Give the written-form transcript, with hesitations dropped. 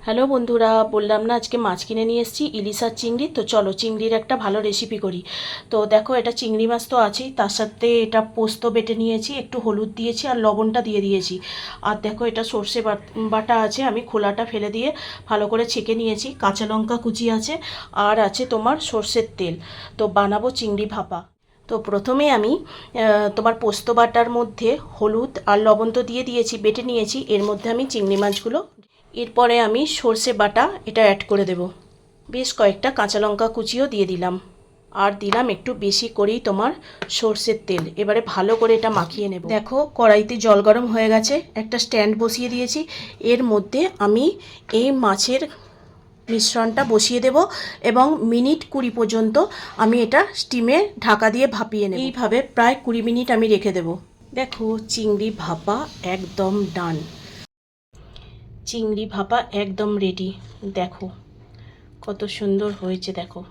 Hello বন্ধুরা, বললাম না আজকে মাছ কিনে নিয়ে এসেছি ইলিশ আর চিংড়ি। তো চলো চিংড়ির একটা ভালো রেসিপি করি। তো দেখো, এটা চিংড়ি মাছ তো আছেই, তার সাথে এটা পোস্ত বেটে নিয়েছি, একটু হলুদ দিয়েছি আর লবণটা দিয়ে দিয়েছি। আর দেখো, এটা সর্ষে বাটা আছে, আমি খোলাটা ফেলে দিয়ে ভালো করে ছেঁকে নিয়েছি। কাঁচা লঙ্কা কুচি আছে, আর আছে তোমার সর্ষের তেল। তো বানাবো চিংড়ি ভাপা। তো প্রথমে আমি তোমার পোস্ত বাটার মধ্যে হলুদ আর লবণ তো দিয়ে দিয়েছি, বেটে নিয়েছি। এর মধ্যে আমি চিংড়ি মাছগুলো, এরপরে আমি সর্ষে বাটা এটা অ্যাড করে দেব। বেশ কয়েকটা কাঁচা লঙ্কা কুচিও দিয়ে দিলাম, আর দিলাম একটু বেশি করেই তোমার সর্ষের তেল। এবারে ভালো করে এটা মাখিয়ে নেব। দেখো, কড়াইতে জল গরম হয়ে গেছে, একটা স্ট্যান্ড বসিয়ে দিয়েছি। এর মধ্যে আমি এই মাছের মিশ্রণটা বসিয়ে দেব এবং মিনিট 20 পর্যন্ত আমি এটা স্টিমে ঢাকা দিয়ে ভাপিয়ে নেব। এইভাবে প্রায় 20 মিনিট আমি রেখে দেব। দেখো, চিংড়ি ভাপা একদম ডান। চিংড়ি ভাপা একদম রেডি। দেখো কত সুন্দর হয়েছে, দেখো।